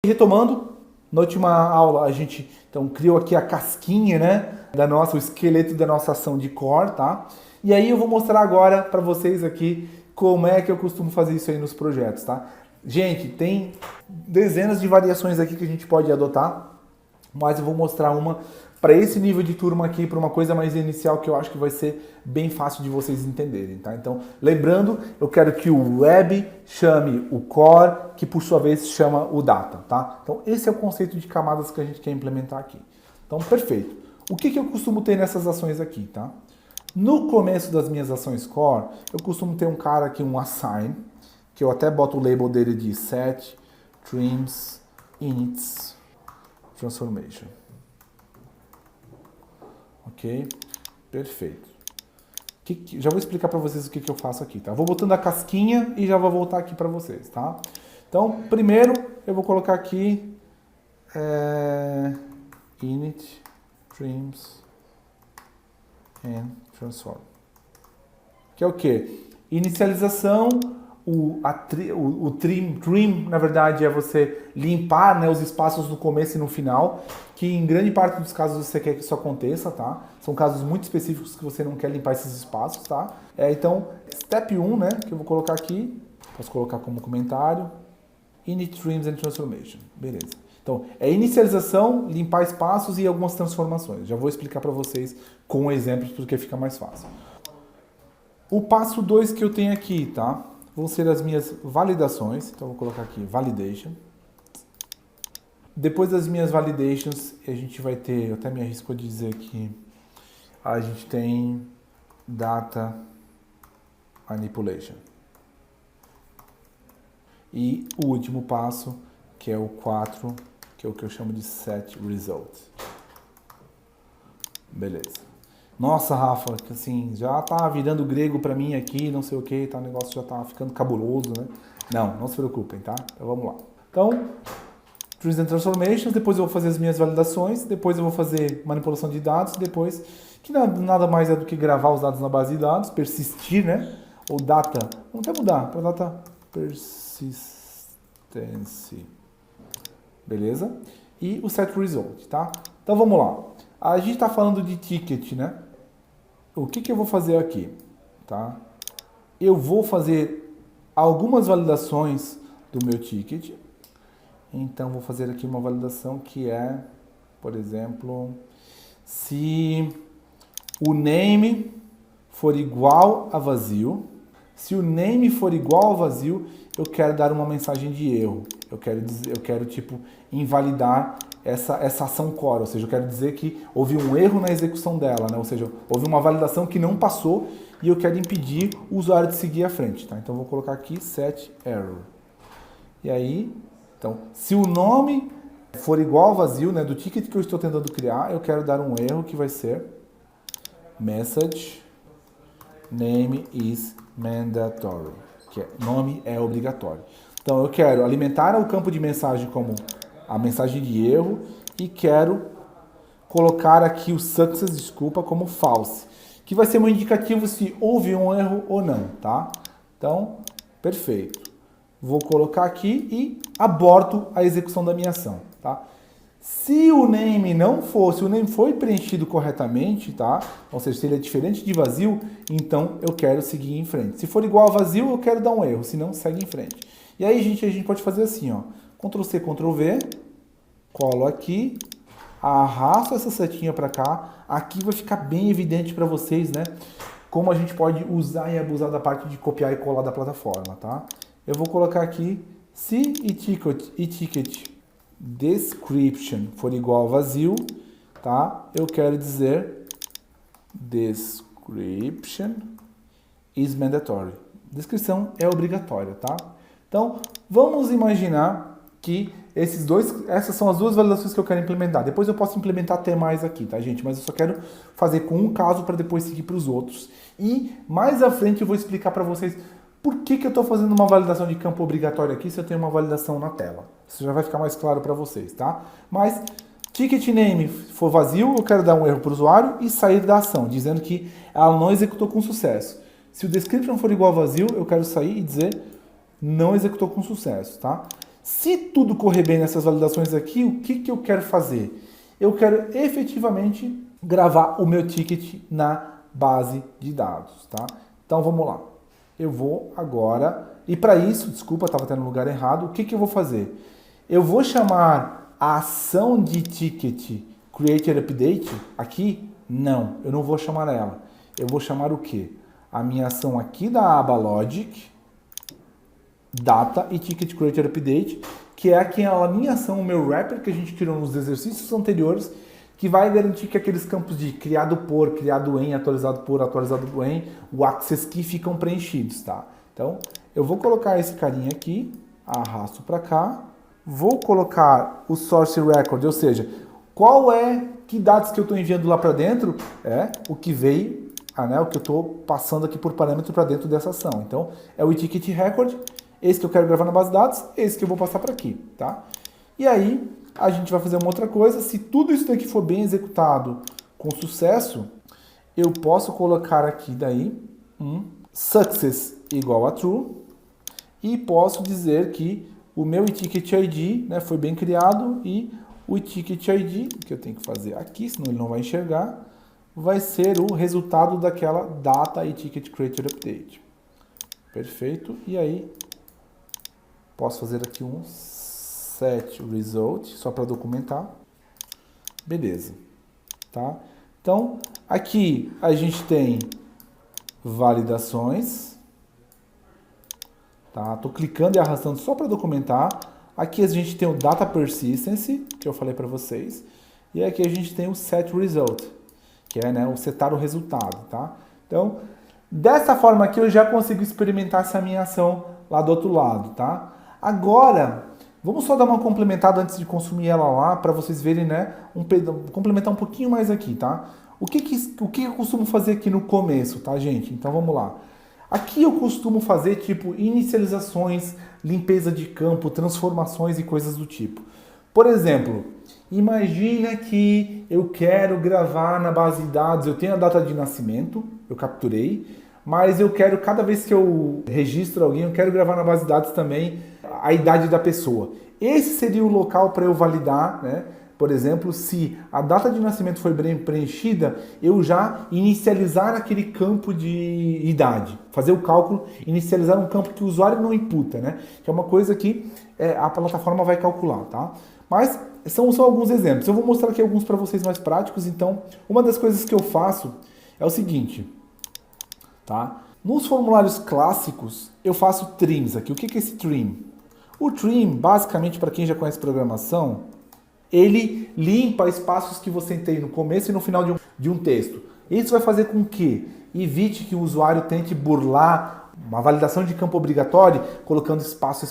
Retomando, na última aula a gente então criou aqui a casquinha, né, o esqueleto da nossa ação de core, tá? E aí eu vou mostrar agora para vocês aqui como é que eu costumo fazer isso aí nos projetos, tá? Gente, tem dezenas de variações aqui que a gente pode adotar, mas eu vou mostrar uma para esse nível de turma aqui, para uma coisa mais inicial que eu acho que vai ser bem fácil de vocês entenderem, tá? Então, lembrando, eu quero que o web chame o core, que por sua vez chama o data, tá? Então, esse é o conceito de camadas que a gente quer implementar aqui. Então, perfeito. O que eu costumo ter nessas ações aqui, tá? No começo das minhas ações core, eu costumo ter um cara aqui, um assign, que eu até boto o label dele de set, trims, inits, transformation. Ok? Perfeito. Já vou explicar para vocês o que eu faço aqui, tá? Vou botando a casquinha e já vou voltar aqui para vocês, tá? Então, primeiro eu vou colocar aqui init, trims, and transform. Que é o quê? Inicialização, o trim, na verdade, é você limpar, né, os espaços no começo e no final, que em grande parte dos casos você quer que isso aconteça, tá? São casos muito específicos que você não quer limpar esses espaços, tá? Então, step 1, né, que eu vou colocar aqui, posso colocar como comentário, init, trims and transformation. Beleza. Então, é inicialização, limpar espaços e algumas transformações. Já vou explicar para vocês com exemplos, porque fica mais fácil. O passo 2 que eu tenho aqui, tá? Vão ser as minhas validações. Então, eu vou colocar aqui validation. Depois das minhas validations, a gente vai ter, eu até me arrisco a dizer que a gente tem data manipulation. E o último passo, que é o 4, que é o que eu chamo de set result. Beleza. Nossa, Rafa, assim, já tá virando grego para mim aqui, não sei o que, tá, o negócio já tá ficando cabuloso, né? Não se preocupem, tá? Então vamos lá. Então, Trees and Transformations, depois eu vou fazer as minhas validações, depois eu vou fazer manipulação de dados, depois, que nada mais é do que gravar os dados na base de dados, persistir, né? Ou data, vamos até mudar para data persistence. Beleza? E o set result, tá? Então vamos lá. A gente está falando de ticket, né? O que eu vou fazer aqui, tá? Eu vou fazer algumas validações do meu ticket. Então, vou fazer aqui uma validação que é, por exemplo, se o name for igual a vazio. Se o name for igual a vazio, eu quero dar uma mensagem de erro. Eu quero tipo, invalidar essa ação core, ou seja, eu quero dizer que houve um erro na execução dela, né? Ou seja, houve uma validação que não passou e eu quero impedir o usuário de seguir à frente, tá? Então, eu vou colocar aqui set error. E aí, então, se o nome for igual ao vazio, né, do ticket que eu estou tentando criar, eu quero dar um erro que vai ser message name is mandatory, que é nome é obrigatório. Então, eu quero alimentar o campo de mensagem como a mensagem de erro e quero colocar aqui o success, como false, que vai ser um indicativo se houve um erro ou não, tá? Então, perfeito. Vou colocar aqui e aborto a execução da minha ação, tá? Se o name foi preenchido corretamente, tá? Ou seja, se ele é diferente de vazio, então eu quero seguir em frente. Se for igual a vazio, eu quero dar um erro, senão segue em frente. E aí, gente, a gente pode fazer assim, ó. Ctrl C, Ctrl V, colo aqui, arrasto essa setinha para cá. Aqui vai ficar bem evidente para vocês, né? Como a gente pode usar e abusar da parte de copiar e colar da plataforma, tá? Eu vou colocar aqui, se e-ticket description for igual a vazio, tá? Eu quero dizer description is mandatory. Descrição é obrigatória, tá? Então, vamos imaginar que essas são as duas validações que eu quero implementar. Depois eu posso implementar até mais aqui, tá, gente? Mas eu só quero fazer com um caso para depois seguir para os outros. E mais à frente eu vou explicar para vocês por que eu estou fazendo uma validação de campo obrigatório aqui se eu tenho uma validação na tela. Isso já vai ficar mais claro para vocês, tá? Mas, ticket name for vazio, eu quero dar um erro para o usuário e sair da ação, dizendo que ela não executou com sucesso. Se o description for igual a vazio, eu quero sair e dizer não executou com sucesso, tá? Se tudo correr bem nessas validações aqui, o que eu quero fazer? Eu quero efetivamente gravar o meu ticket na base de dados, tá? Então vamos lá. Eu vou agora, e para isso, desculpa, estava até no lugar errado, o que eu vou fazer? Eu vou chamar a ação de ticket created update aqui? Não, eu não vou chamar ela. Eu vou chamar o quê? A minha ação aqui da aba Logic, Data e Ticket Created Update, que é aquela minha ação, o meu wrapper que a gente tirou nos exercícios anteriores, que vai garantir que aqueles campos de criado por, criado em, atualizado por, atualizado em, o access key ficam preenchidos, tá? Então, eu vou colocar esse carinha aqui, arrasto para cá, vou colocar o source record, ou seja, que dados que eu estou enviando lá para dentro, o que veio, o que eu estou passando aqui por parâmetro para dentro dessa ação. Então, é o ticket record, esse que eu quero gravar na base de dados, esse que eu vou passar para aqui, tá? E aí, a gente vai fazer uma outra coisa, se tudo isso daqui for bem executado com sucesso, eu posso colocar aqui daí success igual a true e posso dizer que o meu ticket ID, né, foi bem criado e o ticket ID, que eu tenho que fazer aqui, senão ele não vai enxergar, vai ser o resultado daquela data e ticket created update. Perfeito. E aí, posso fazer aqui um set result, só para documentar. Beleza. Tá? Então, aqui a gente tem validações. Tá? Tô clicando e arrastando só para documentar. Aqui a gente tem o data persistence, que eu falei para vocês. E aqui a gente tem o set result, que é, o setar o resultado, tá? Então, dessa forma aqui eu já consigo experimentar essa minha ação lá do outro lado, tá? Agora, vamos só dar uma complementada antes de consumir ela lá, para vocês verem, complementar um pouquinho mais aqui, tá? O que eu costumo fazer aqui no começo, tá, gente? Então, vamos lá. Aqui eu costumo fazer, tipo, inicializações, limpeza de campo, transformações e coisas do tipo. Por exemplo, imagina que eu quero gravar na base de dados, eu tenho a data de nascimento, eu capturei, mas eu quero, cada vez que eu registro alguém, eu quero gravar na base de dados também a idade da pessoa. Esse seria o local para eu validar, né? Por exemplo, se a data de nascimento foi bem preenchida, eu já inicializar aquele campo de idade. Fazer o cálculo, inicializar um campo que o usuário não imputa, né? Que é uma coisa que a plataforma vai calcular, tá? Mas são alguns exemplos. Eu vou mostrar aqui alguns para vocês mais práticos. Então, uma das coisas que eu faço é o seguinte, tá? Nos formulários clássicos, eu faço trims aqui. O que é esse trim? O trim, basicamente, para quem já conhece programação, ele limpa espaços que você tem no começo e no final de um texto. Isso vai fazer com que evite que o usuário tente burlar uma validação de campo obrigatório colocando espaço.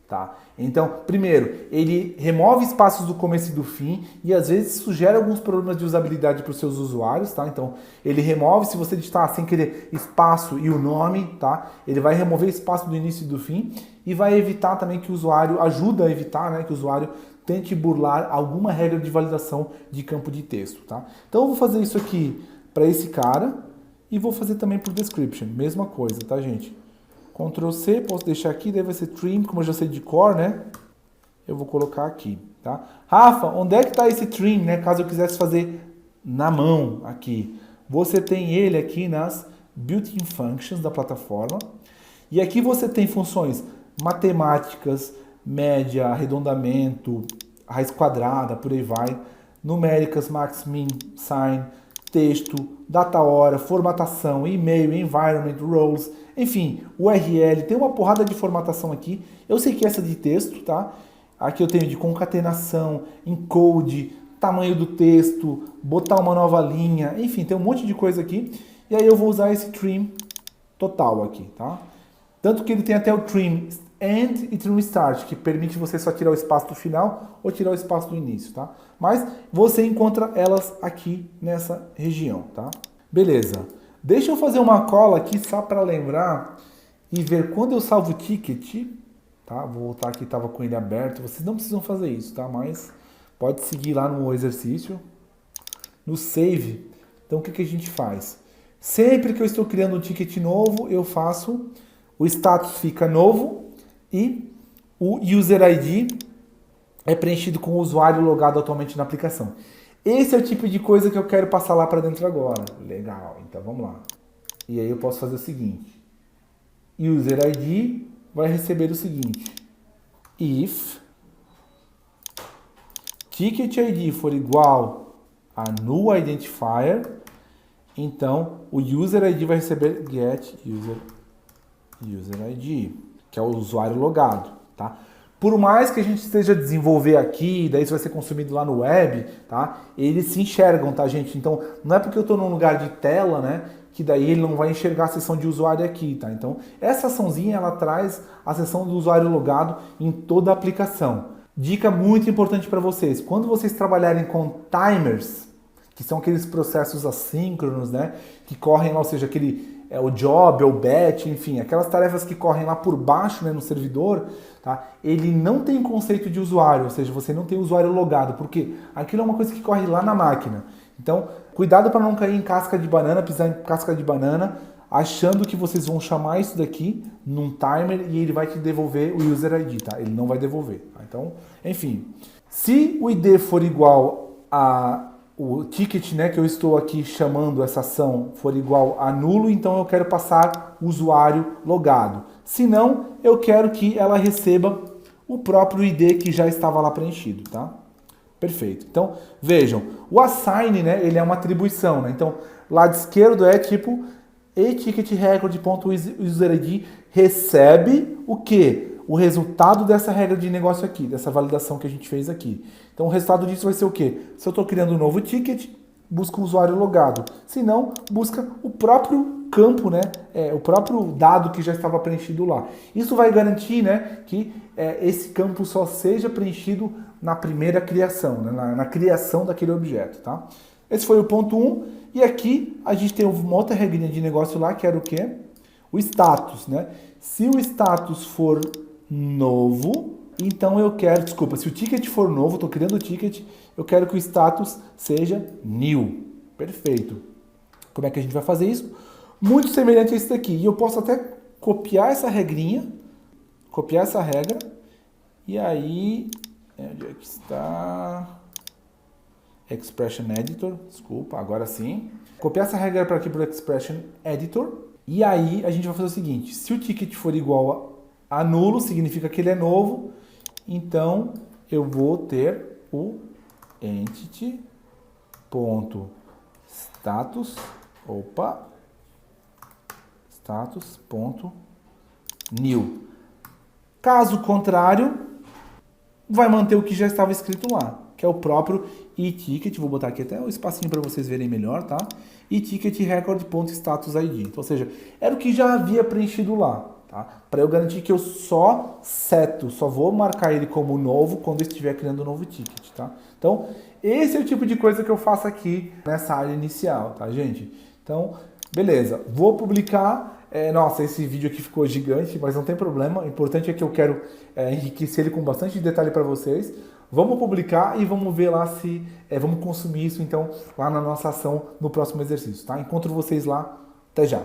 Tá? Então, primeiro, ele remove espaços do começo e do fim e às vezes isso gera alguns problemas de usabilidade para os seus usuários, tá? Então, ele remove, se você digitar sem querer espaço e o nome, tá? Ele vai remover espaço do início e do fim e vai evitar também que o usuário, ajuda a evitar, né, que o usuário tente burlar alguma regra de validação de campo de texto, tá? Então, eu vou fazer isso aqui para esse cara e vou fazer também para o description, mesma coisa, tá, gente? Ctrl C, posso deixar aqui, daí vai ser trim, como eu já sei de cor, né? Eu vou colocar aqui, tá? Rafa, onde é que está esse trim, né? Caso eu quisesse fazer na mão aqui. Você tem ele aqui nas built-in functions da plataforma. E aqui você tem funções matemáticas, média, arredondamento, raiz quadrada, por aí vai. Numéricas, max, min, sign, texto, data hora, formatação, e-mail, environment, roles, enfim, URL, tem uma porrada de formatação aqui. Eu sei que essa de texto, tá? Aqui eu tenho de concatenação, encode, tamanho do texto, botar uma nova linha, enfim, tem um monte de coisa aqui. E aí eu vou usar esse trim total aqui, tá? Tanto que ele tem até o trim end e trim start, que permite você só tirar o espaço do final ou tirar o espaço do início, tá? Mas você encontra elas aqui nessa região, tá? Beleza. Deixa eu fazer uma cola aqui só para lembrar e ver quando eu salvo o ticket, tá? Vou voltar aqui, estava com ele aberto. Vocês não precisam fazer isso, tá? Mas pode seguir lá no exercício. No save, então o que a gente faz? Sempre que eu estou criando um ticket novo, eu faço, o status fica novo e o User ID é preenchido com o usuário logado atualmente na aplicação. Esse é o tipo de coisa que eu quero passar lá para dentro agora. Legal, então vamos lá. E aí eu posso fazer o seguinte. User ID vai receber o seguinte. If Ticket ID for igual a null identifier, então o User ID vai receber get user ID, que é o usuário logado, tá? Por mais que a gente esteja desenvolver aqui, daí isso vai ser consumido lá no web, tá? Eles se enxergam, tá, gente? Então, não é porque eu estou num lugar de tela, né, que daí ele não vai enxergar a seção de usuário aqui, tá? Então, essa açãozinha, ela traz a seção do usuário logado em toda a aplicação. Dica muito importante para vocês, quando vocês trabalharem com timers, que são aqueles processos assíncronos, né, que correm lá, ou seja, o job, o batch, enfim, aquelas tarefas que correm lá por baixo, né, no servidor, tá? Ele não tem conceito de usuário, ou seja, você não tem usuário logado, porque aquilo é uma coisa que corre lá na máquina. Então, cuidado para não cair em casca de banana, pisar em casca de banana, achando que vocês vão chamar isso daqui num timer e ele vai te devolver o user ID, tá? Ele não vai devolver, tá? Então, enfim, se o ID for igual a o ticket, né, que eu estou aqui chamando essa ação for igual a nulo, então eu quero passar o usuário logado. Se não, eu quero que ela receba o próprio ID que já estava lá preenchido, tá? Perfeito. Então, vejam, o assign, né, ele é uma atribuição, né? Então, lado esquerdo é tipo eticketRecord.userid recebe o quê? O resultado dessa regra de negócio aqui, dessa validação que a gente fez aqui. Então, o resultado disso vai ser o quê? Se eu estou criando um novo ticket, busca o usuário logado. Se não, busca o próprio campo, né? O próprio dado que já estava preenchido lá. Isso vai garantir, né, que esse campo só seja preenchido na primeira criação, né, na criação daquele objeto, tá? Esse foi o ponto 1. E aqui a gente tem uma outra regrinha de negócio lá, que era o quê? O status, né? Se o status for novo, então eu quero, desculpa, se o ticket for novo, estou criando o ticket, eu quero que o status seja new. Perfeito. Como é que a gente vai fazer isso? Muito semelhante a isso daqui. E eu posso até copiar essa regrinha, copiar essa regra, e aí, onde é que está? Expression Editor, desculpa, agora sim. Copiar essa regra para aqui para o Expression Editor, e aí a gente vai fazer o seguinte, se o ticket for igual a nulo, significa que ele é novo, então eu vou ter o entity.status, status.new. Caso contrário, vai manter o que já estava escrito lá, que é o próprio e-ticket, vou botar aqui até o espacinho para vocês verem melhor, tá? E-ticket record.status.id, então, ou seja, era o que já havia preenchido lá, tá? Para eu garantir que eu só vou marcar ele como novo quando eu estiver criando um novo ticket, tá? Então, esse é o tipo de coisa que eu faço aqui nessa área inicial, tá, gente? Então, beleza, vou publicar. Nossa, esse vídeo aqui ficou gigante, mas não tem problema. O importante é que eu quero enriquecer ele com bastante detalhe para vocês. Vamos publicar e vamos ver lá se vamos consumir isso então lá na nossa ação no próximo exercício, tá? Encontro vocês lá. Até já!